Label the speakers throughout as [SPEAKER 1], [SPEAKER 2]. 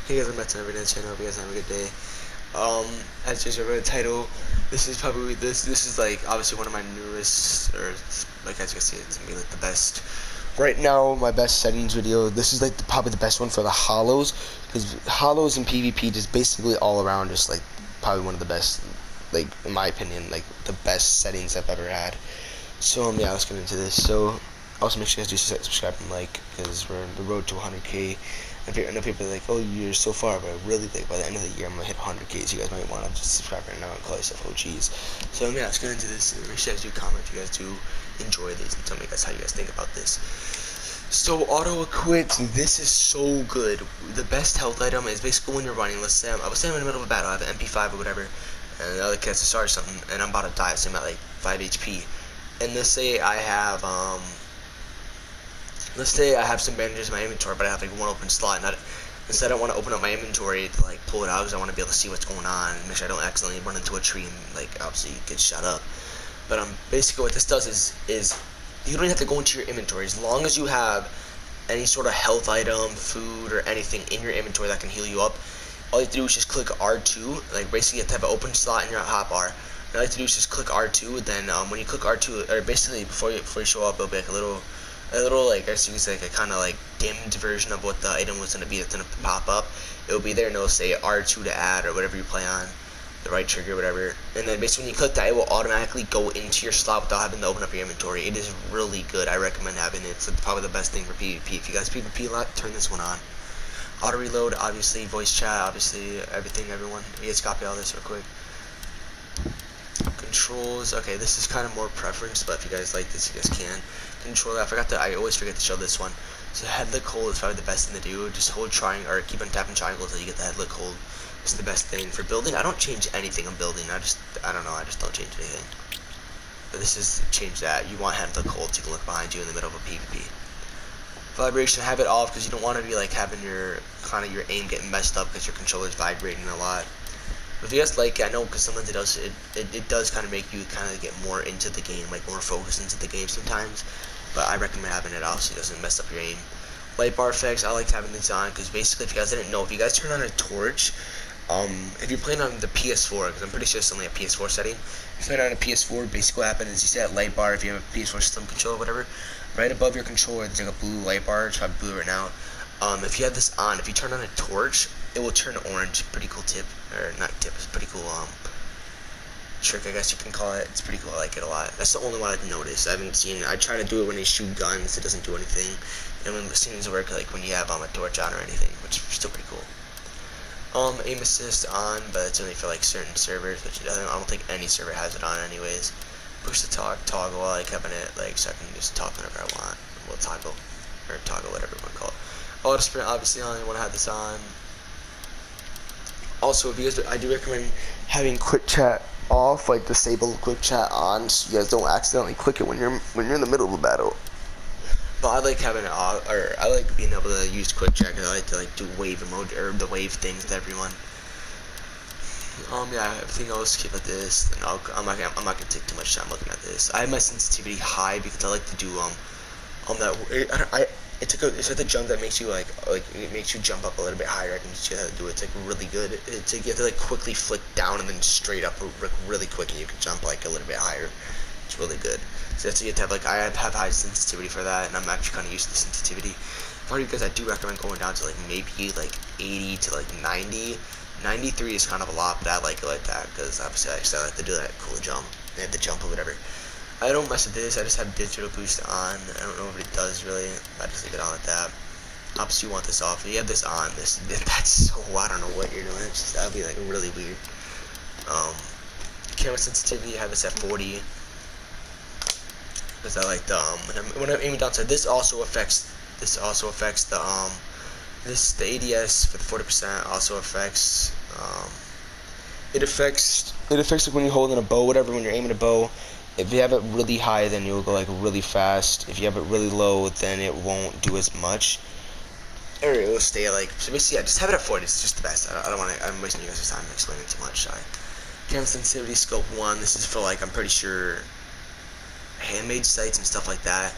[SPEAKER 1] Hey guys, I'm back to another channel. Hope you guys have a good day. As you read the title, this is probably this is like obviously one of my newest, or like as you can see, it's gonna be like the best. Right now, my best settings video. This is like probably the best one for the Holos, because Holos and PvP just basically all around just like probably one of the best, like in my opinion, like the best settings I've ever had. So yeah, let's get into this. So also make sure you guys do subscribe and like, because we're on the road to 100k. I know people are like, oh, you're so far, but really, like, by the end of the year, I'm gonna hit 100k. So you guys might want to just subscribe right now and call yourself OGs. So yeah, let's get into this. Make sure you guys do comment if you guys do enjoy these, and tell me guys how you guys think about this. So auto equip, this is so good. The best health item is basically when you're running. Let's say I was saying in the middle of a battle, I have an MP5 or whatever, and the other kid has to start something, and I'm about to die. So I'm at like 5 HP. And let's say I have some bandages in my inventory, but I have like one open slot, and instead I want to open up my inventory to like pull it out, because I want to be able to see what's going on and make sure I don't accidentally run into a tree and like obviously get shot up. But basically what this does is you don't even have to go into your inventory. As long as you have any sort of health item, food, or anything in your inventory that can heal you up, all you have to do is just click R2. Like basically you have to have an open slot in your hotbar. All you have to do is just click R2. Then when you click R2, or basically before you show up, it'll be like a little like, I guess you can say, like a kind of like dimmed version of what the item was gonna be that's gonna pop up. It'll be there, and it'll say R2 to add, or whatever you play on, the right trigger, whatever. And then basically when you click that, it will automatically go into your slot without having to open up your inventory. It is really good. I recommend having it. It's probably the best thing for PvP. If you guys PvP a lot, turn this one on. Auto reload, obviously. Voice chat, obviously. Everything, everyone. You guys copy all this real quick. Controls, okay, this is kind of more preference, but if you guys like this, you guys can control that. I always forget to show this one. So head lick hold is probably the best thing to do. Just hold triangle, or keep on tapping triangle until you get the head lick hold. It's the best thing for building. I don't change anything on building. I don't know, I just don't change anything. But this is change that. You want head lick hold, so you can look behind you in the middle of a PvP. Vibration, have it off, because you don't want to be like having your your aim getting messed up because your controller's vibrating a lot. If you guys like it, I know, because sometimes it does kind of make you kind of get more into the game, like more focused into the game sometimes. But I recommend having it off so it doesn't mess up your aim. Light bar effects, I like having these on, because basically, if you guys didn't know, if you guys turn on a torch, if you're playing on the PS4, because I'm pretty sure it's only a PS4 setting, if you turn on a PS4, basically what happens is you see that light bar, if you have a PS4 system controller or whatever, right above your controller, there's like a blue light bar. It's probably blue right now. If you have this on, if you turn on a torch, it will turn orange. Pretty cool tip, or not tip, it's a pretty cool trick, I guess you can call it. It's pretty cool, I like it a lot. That's the only one I've noticed. I haven't seen, I try to do it when they shoot guns, it doesn't do anything. And when it seems to work like when you have a torch on or anything, which is still pretty cool. Aim assist on, but it's only for like certain servers, which I don't think any server has it on anyways. Push the toggle, I like having it like so I can just talk whenever I want. Well, toggle, whatever you want to call it. Auto sprint, obviously on, you want to have this on. Also, if you guys, I do recommend having quick chat off, like disable quick chat on, so you guys don't accidentally click it when you're in the middle of a battle. But I like having it off, or I like being able to use quick chat, because I like to like do wave emoji, or the wave things with everyone. Yeah, everything else keep like this, and I'm not gonna take too much time looking at this. I have my sensitivity high because I like to do it's like the jump that makes you like it makes you jump up a little bit higher. I can teach you how to do it. It's like really good. It's like you have to like quickly flick down and then straight up really quick, and you can jump like a little bit higher. It's really good. So that's, you have to have like, I have high sensitivity for that, and I'm actually kind of used to the sensitivity. For you guys, I do recommend going down to like maybe like 80 to like 90. 93 is kind of a lot, but I like it like that, because obviously I like to do that cool jump. They have the jump or whatever. I don't mess with this, I just have digital boost on. I don't know what it does really. I just leave it on like that. Obviously you want this off. If you have this on, that's so, I don't know what you're doing. It's just, that'd be like really weird. Camera sensitivity, I have this at 40. Because I like the when I'm aiming down to this also affects the the ADS for the 40% also affects it affects like when you're holding a bow, whatever, when you're aiming a bow. If you have it really high, then you'll go like really fast. If you have it really low, then it won't do as much, or it will stay like, so basically, yeah, just have it at 40. It's just the best. I don't want to, I'm wasting you guys' time explaining too much. Sorry. Camera sensitivity scope 1. This is for like, I'm pretty sure handmade sites and stuff like that.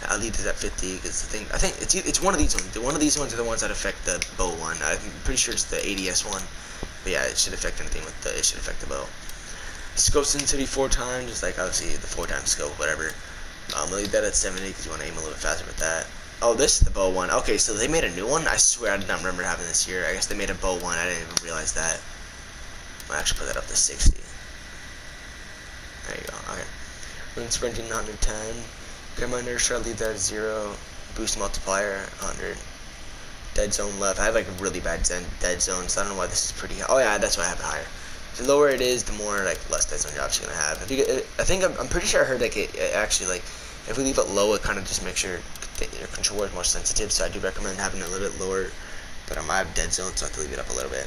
[SPEAKER 1] I'll leave this at 50 because I think it's one of these ones. One of these ones are the ones that affect the bow one. I'm pretty sure it's the ADS one. But yeah, it should affect anything with the. It should affect the bow. Scope sensitivity 4 times, just like obviously the 4 times scope, whatever. I'll leave that at 70 because you want to aim a little bit faster with that. Oh, this is the bow one. Okay, so they made a new one. I swear I did not remember having this here. I guess they made a bow one. I didn't even realize that. I'll actually put that up to 60. There you go. Okay. When sprinting 110. Grandma inertia, leave that at 0. Boost multiplier 100. Dead zone left. I have like a really bad dead zone, so I don't know why this is pretty high. Oh yeah, that's why I have it higher. The lower it is, the more like less dead zone you're actually gonna have. I think I'm pretty sure I heard like it actually like if we leave it low, it kind of just makes your controller more sensitive. So I do recommend having it a little bit lower. But I have dead zone, so I have to leave it up a little bit.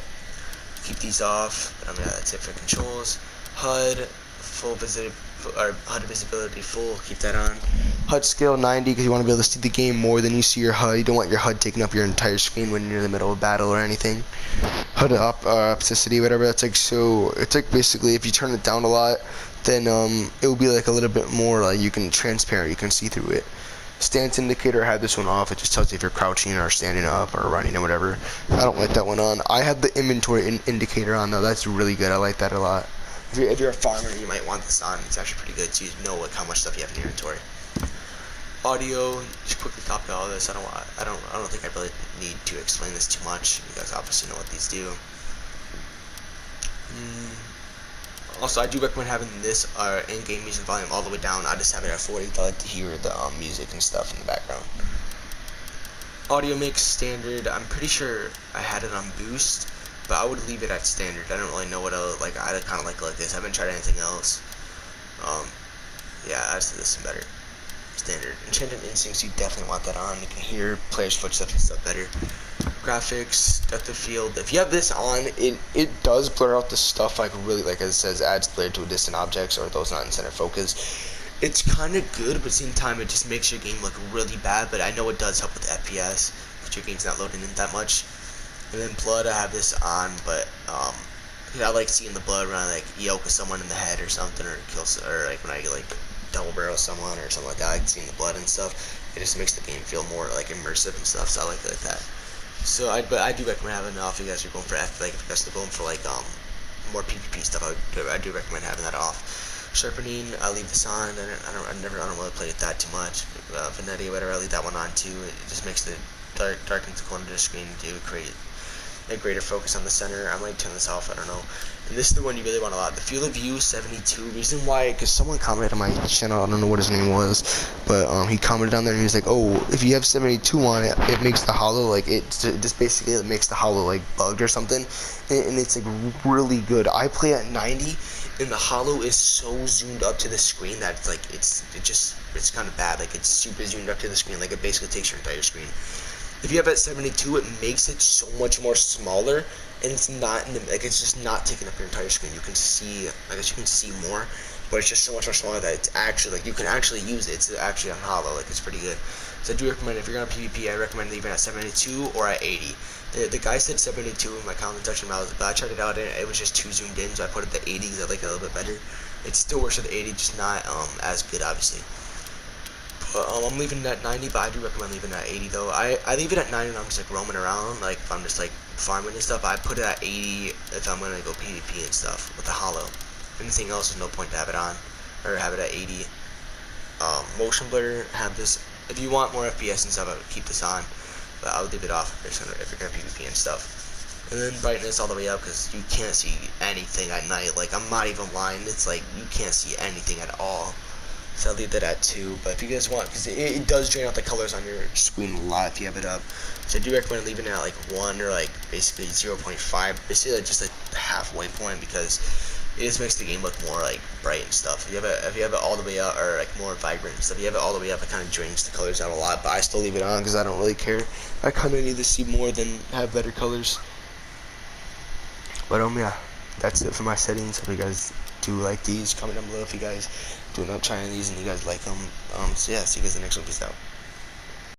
[SPEAKER 1] Keep these off. But yeah, that's it for controls. HUD full HUD visibility full. Keep that on. HUD scale 90 because you want to be able to see the game more than you see your HUD. You don't want your HUD taking up your entire screen when you're in the middle of battle or anything. HUD opacity, whatever. That's like so. It's like basically if you turn it down a lot, then it will be like a little bit more like you can transparent. You can see through it. Stance indicator, I had this one off. It just tells you if you're crouching or standing up or running or whatever. I don't like that one on. I have the inventory indicator on though. That's really good. I like that a lot. If you're a farmer, you might want this on. It's actually pretty good, so you know how much stuff you have in your inventory. Audio, just quickly copy all this. I don't think I really need to explain this too much. You guys obviously know what these do. Also, I do recommend having this in-game music volume all the way down. I just have it at 40 if I like to hear the music and stuff in the background. Audio mix standard. I'm pretty sure I had it on boost, but I would leave it at standard. I don't really know what else. Like I kind of like this. I haven't tried anything else. Yeah, I just did this better. Standard. Enchanted Instincts, you definitely want that on. You can hear players' footsteps and stuff better. Graphics, depth of field. If you have this on, it does blur out the stuff like really, like as it says, adds glare to distant objects or those not in center focus. It's kind of good, but at the same time, it just makes your game look really bad. But I know it does help with FPS, because your game's not loading in that much. And then blood, I have this on, but I like seeing the blood when I like yoke someone in the head or something, or kill, or like when I like double barrel someone or something like that. I like seeing the blood and stuff. It just makes the game feel more like immersive and stuff. So I like it like that. So but I do recommend having it off. If you guys are going for if you guys are going for like more PvP stuff, I do recommend having that off. Sharpening, I leave this on. I don't really play with that too much. Vignette, whatever, I leave that one on too. It just makes the darkens the corner of the screen to create a greater focus on the center. I might turn this off, I don't know. And this is the one you really want a lot. The field of view 72. Reason why, because someone commented on my channel, I don't know what his name was, but he commented on there and he was like, oh, if you have 72 on it, it makes the Holo like it just basically it makes the Holo like bugged or something, and it's like really good. I play at 90, and the Holo is so zoomed up to the screen that it's like it's kind of bad. Like it's super zoomed up to the screen, like it basically takes your entire screen. If you have it at 72, it makes it so much more smaller, and it's not it's just not taking up your entire screen. You can see, I guess you can see more, but it's just so much more smaller that it's actually like you can actually use it. It's actually on Holo, like it's pretty good. So I do recommend if you're gonna PvP, I recommend leaving it at 72 or at 80. The guy said 72 in my comment section, but I tried it out and it was just too zoomed in, so I put it at 80 because I like it a little bit better. It still works at 80, just not as good, obviously. I'm leaving it at 90, but I do recommend leaving it at 80 though. I leave it at 90 when I'm just like roaming around, like if I'm just like farming and stuff. I put it at 80 if I'm gonna go PvP and stuff with the Holo. Anything else, there's no point to have it on, or have it at 80. Motion blur, have this. If you want more FPS and stuff, I would keep this on, but I would leave it off if you're gonna PvP and stuff. And then brightness all the way up because you can't see anything at night. Like I'm not even lying. It's like you can't see anything at all. So I'll leave that at 2, but if you guys want, because it does drain out the colors on your screen a lot if you have it up. So I do recommend leaving it at like 1 or like basically 0.5, basically like just like the halfway point, because it just makes the game look more like bright and stuff. If you have it all the way up, or like more vibrant and stuff, if you have it all the way up, it kind of drains the colors out a lot, but I still leave it on because I don't really care. I kind of need to see more than have better colors. But yeah, that's it for my settings. Hope you guys do like these. Comment down below if you guys do end up trying these and you guys like them. So yeah, see you guys in the next one. Peace out.